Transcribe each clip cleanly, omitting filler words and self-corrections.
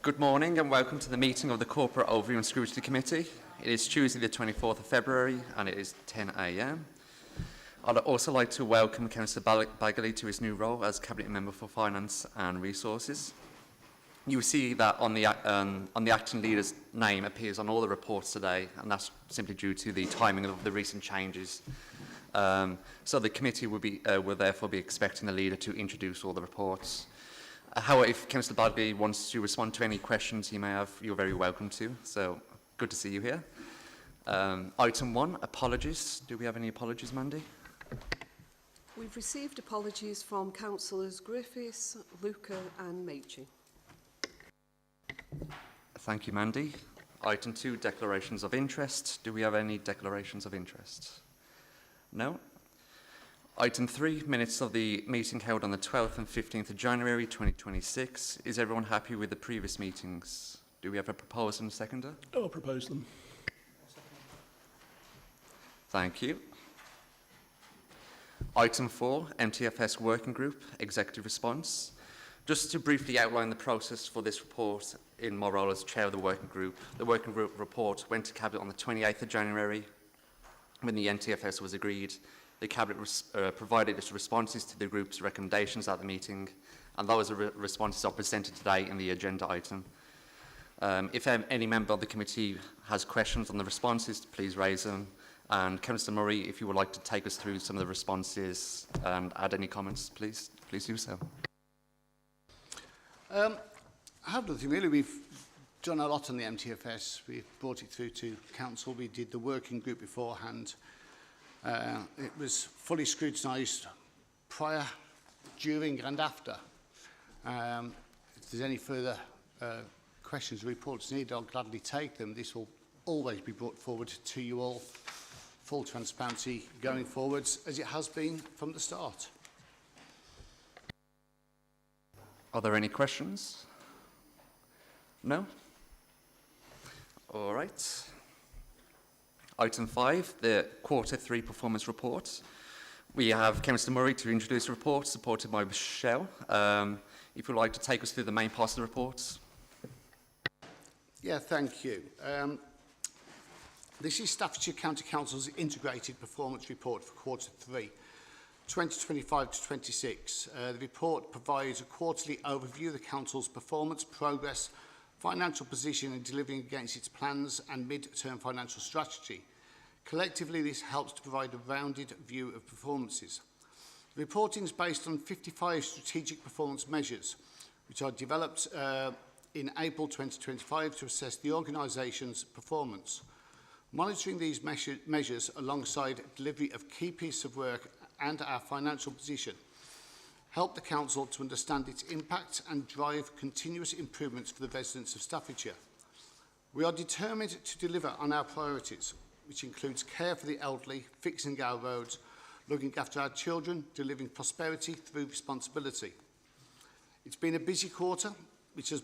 Good morning and welcome to the meeting of the Corporate Overview and Scrutiny Committee. It is Tuesday the 24th of February and it is 10 a.m. I'd also like to welcome Councillor Bagley to his new role as Cabinet Member for Finance and Resources. You will see that on the acting leader's name appears on all the reports today, and that's simply due to the timing of the recent changes. So the committee will therefore be expecting the leader to introduce all the reports. However, if Councillor Bagley wants to respond to any questions you may have, you're very welcome to. So good to see you here. Item 1, apologies. Do we have any apologies, Mandy? We've received apologies from Councillors Griffiths, Luca and Meachy. Thank you, Mandy. Item 2, declarations of interest. Do we have any declarations of interest? No? Item 3, minutes of the meeting held on the 12th and 15th of January 2026. Is everyone happy with the previous meetings? Do we have a proposer and a seconder? I'll propose them. Thank you. Item 4, MTFS Working Group, Executive Response. Just to briefly outline the process for this report in my role as Chair of the Working Group report went to Cabinet on the 28th of January when the MTFS was agreed. The Cabinet provided its responses to the group's recommendations at the meeting, and those responses are presented today in the agenda item. If any member of the committee has questions on the responses, please raise them. And Councillor Murray, if you would like to take us through some of the responses and add any comments, please do so. I have nothing really. We've done a lot on the MTFS. We've brought it through to Council. We did the working group beforehand. It was fully scrutinised prior, during and after. If there's any further questions or reports needed, I'll gladly take them. This will always be brought forward to you all. Full transparency going forwards, as it has been from the start. Are there any questions? No? All right. Item 5, the Quarter 3 Performance Report. We have Councillor Murray to introduce the report, supported by Michelle. If you'd like to take us through the main parts of the report. Yeah, thank you. This is Staffordshire County Council's Integrated Performance Report for Quarter 3, 2025 to 26. The report provides a quarterly overview of the Council's performance, progress, financial position and delivering against its plans and mid-term financial strategy. Collectively, this helps to provide a rounded view of performances. The reporting is based on 55 strategic performance measures, which are developed in April 2025 to assess the organisation's performance. Monitoring these measures alongside delivery of key pieces of work and our financial position help the Council to understand its impact and drive continuous improvements for the residents of Staffordshire. We are determined to deliver on our priorities, which includes care for the elderly, fixing our roads, looking after our children, delivering prosperity through responsibility. It's been a busy quarter, which has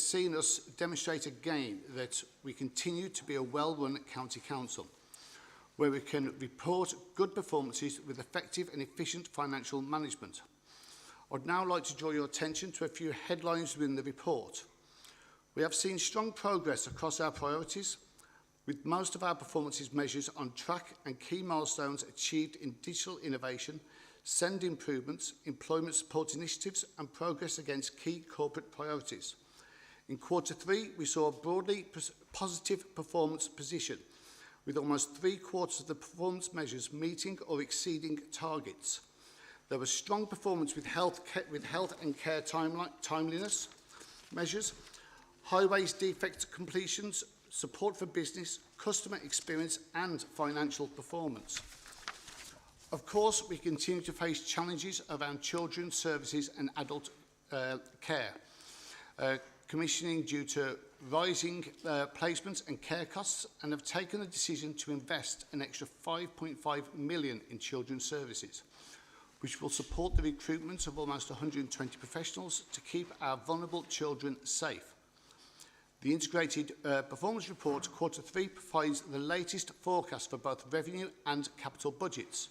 seen us demonstrate again that we continue to be a well-run county council, where we can report good performances with effective and efficient financial management. I'd now like to draw your attention to a few headlines within the report. We have seen strong progress across our priorities, with most of our performances measures on track and key milestones achieved in digital innovation, send improvements, employment support initiatives and progress against key corporate priorities. In Quarter 3, we saw a broadly positive performance position, with almost 3/4 of the performance measures meeting or exceeding targets. There was strong performance with health and care timeliness measures, highways defect completions, support for business, customer experience and financial performance. Of course, we continue to face challenges around children's services and adult care, commissioning due to rising placements and care costs, and have taken a decision to invest an extra £5.5 million in children's services, which will support the recruitment of almost 120 professionals to keep our vulnerable children safe. The Integrated Performance Report Quarter 3 provides the latest forecast for both revenue and capital budgets.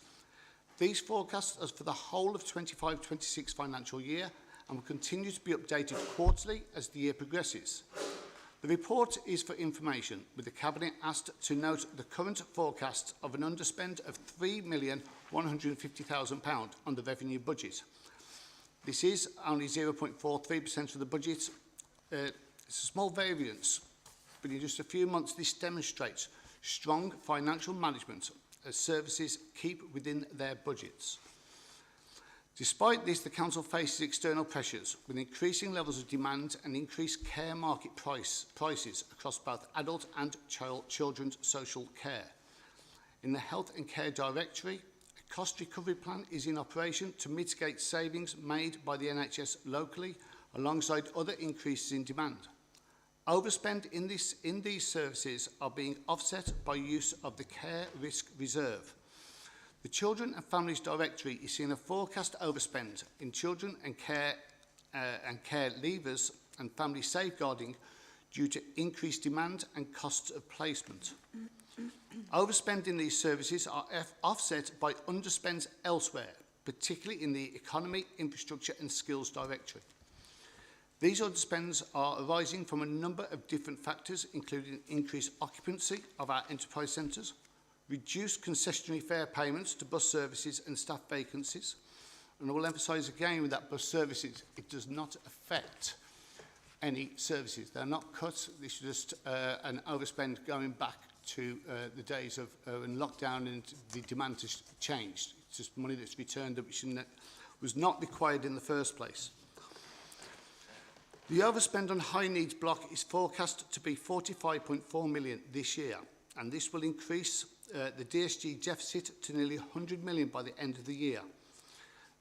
These forecasts are for the whole of 25-26 financial year and will continue to be updated quarterly as the year progresses. The report is for information, with the Cabinet asked to note the current forecast of an underspend of £3,150,000 on the revenue budget. This is only 0.43% of the budget. It's a small variance, but in just a few months this demonstrates strong financial management as services keep within their budgets. Despite this, the Council faces external pressures with increasing levels of demand and increased care market prices across both adult and children's social care. In the Health and Care Directory, a cost recovery plan is in operation to mitigate savings made by the NHS locally alongside other increases in demand. Overspend in these services are being offset by use of the Care Risk Reserve. The Children and Families Directory is seeing a forecast overspend in children and care leavers and family safeguarding due to increased demand and costs of placement. Overspend in these services are offset by underspends elsewhere, particularly in the Economy, Infrastructure and Skills Directory. These underspends are arising from a number of different factors, including increased occupancy of our enterprise centres, reduced concessionary fare payments to bus services and staff vacancies. And I will emphasise again with that bus services, it does not affect any services. They're not cut. This is just an overspend going back to the days of when lockdown and the demand has changed. It's just money that's returned that was not required in the first place. The overspend on high needs block is forecast to be £45.4 million this year, and this will increase the DSG deficit to nearly £100 million by the end of the year.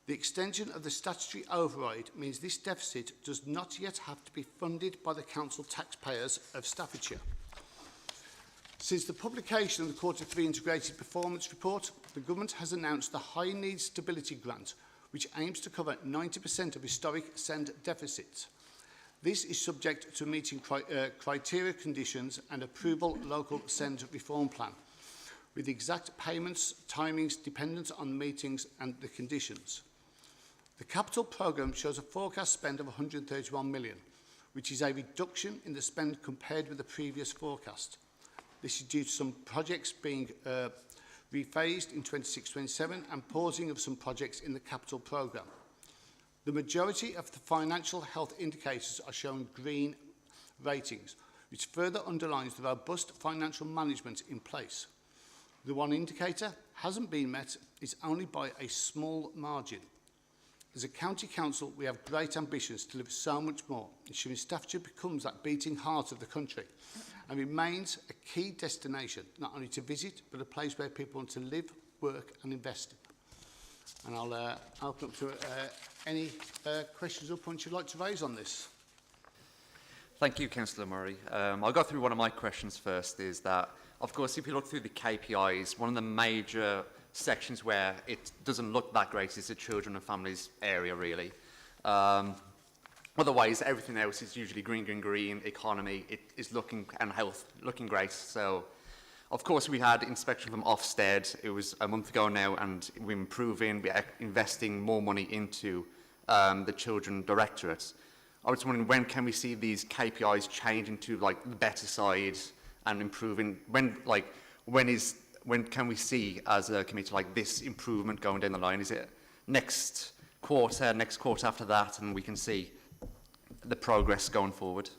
The extension of the statutory override means this deficit does not yet have to be funded by the council taxpayers of Staffordshire. Since the publication of the Q3 Integrated Performance Report, the Government has announced the High Needs Stability Grant, which aims to cover 90% of historic SEND deficits. This is subject to meeting criteria conditions and approval local SEND reform plan, with exact payments, timings dependent on meetings and the conditions. The capital programme shows a forecast spend of £131 million, which is a reduction in the spend compared with the previous forecast. This is due to some projects being rephased in 26-27 and pausing of some projects in the capital programme. The majority of the financial health indicators are showing green ratings, which further underlines the robust financial management in place. The one indicator hasn't been met is only by a small margin. As a county council, we have great ambitions to deliver so much more, ensuring Staffordshire becomes that beating heart of the country and remains a key destination, not only to visit, but a place where people want to live, work and invest in. And I'll open up to any questions or points you'd like to raise on this. Thank you, Councillor Murray. I'll go through one of my questions first, is that, of course, if you look through the KPIs, one of the major sections where it doesn't look that great is the children and families area, really. Otherwise, everything else is usually green, green, green, economy, it is looking, and health, looking great. So, of course, we had inspection from Ofsted. It was a month ago now, and we're improving, we're investing more money into the children directorates. I was wondering, when can we see these KPIs change into like the better side and improving? When can we see as a committee like this improvement going down the line? Is it next quarter after that, and we can see the progress going forward?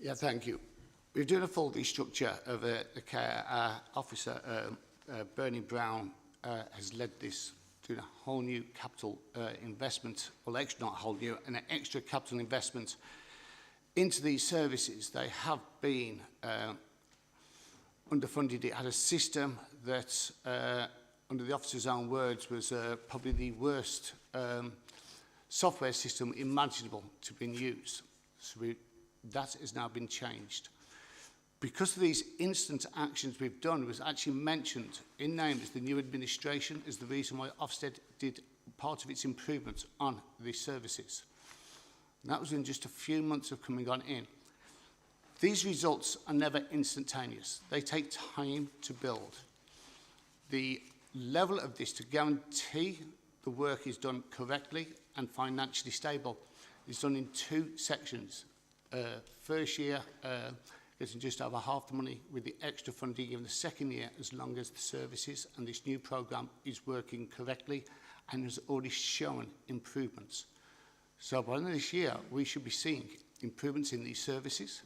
Yeah, thank you. We've done a full restructure of the care officer. Bernie Brown has led this, doing a whole new capital investment, well, not whole new, an extra capital investment into these services. They have been underfunded. It had a system that, under the officer's own words, was probably the worst software system imaginable to be used. So that has now been changed. Because of these instant actions we've done, was actually mentioned in name as the new administration as the reason why Ofsted did part of its improvements on these services. And that was in just a few months of coming on in. These results are never instantaneous. They take time to build. The level of this to guarantee the work is done correctly and financially stable. It's done in 2 sections. First year, getting just over half the money with the extra funding given the second year, as long as the services and this new programme is working correctly and has already shown improvements. So by the end of this year, we should be seeing improvements in these services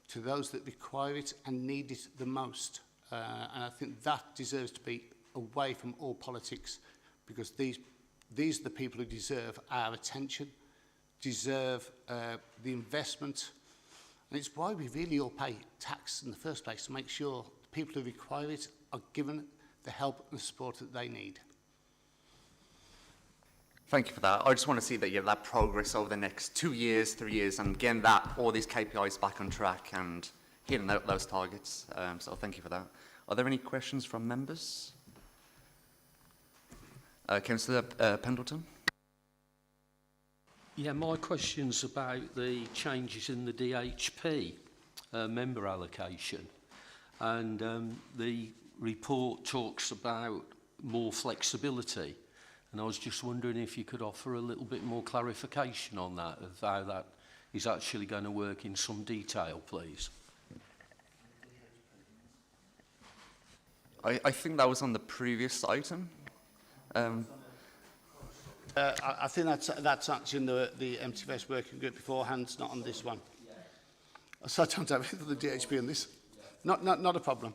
to those that require it and need it the most. And I think that deserves to be away from all politics, because these are the people who deserve our attention, deserve the investment. And it's why we really all pay tax in the first place, to make sure the people who require it are given the help and the support that they need. Thank you for that. I just want to see that you have that progress over the next 2 years, 3 years, and getting all these KPIs back on track and hitting those targets. So thank you for that. Are there any questions from members? Councillor Pendleton? Yeah, my question's about the changes in the DHP member allocation. And the report talks about more flexibility. And I was just wondering if you could offer a little bit more clarification on that, of how that is actually going to work in some detail, please. I think that was on the previous item. I think that's actually in the MTFS working group beforehand, not on this one. So I don't have anything on the DHP on this. Not a problem.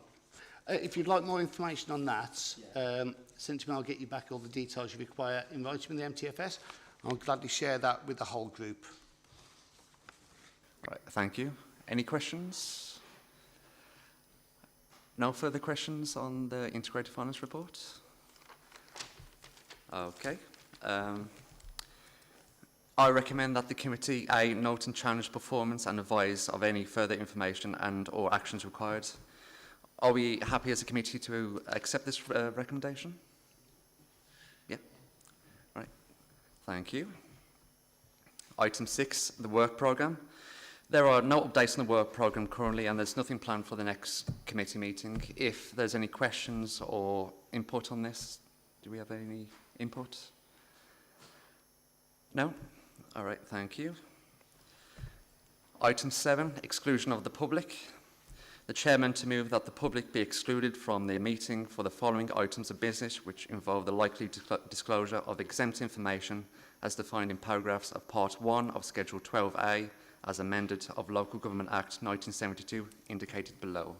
If you'd like more information on that, send to me, I'll get you back all the details you require in writing with the MTFS. I'll gladly share that with the whole group. Right, thank you. Any questions? No further questions on the Integrated Finance Report? Okay. I recommend that the committee A, note and challenge performance and advise of any further information and or actions required. Are we happy as a committee to accept this recommendation? Yeah. Right. Thank you. Item 6, the work programme. There are no updates on the work programme currently, and there's nothing planned for the next committee meeting. If there's any questions or input on this, do we have any input? No? All right, thank you. Item 7, exclusion of the public. The chairman to move that the public be excluded from the meeting for the following items of business, which involve the likely disclosure of exempt information as defined in paragraphs of Part 1 of Schedule 12A as amended of Local Government Act 1972 indicated below.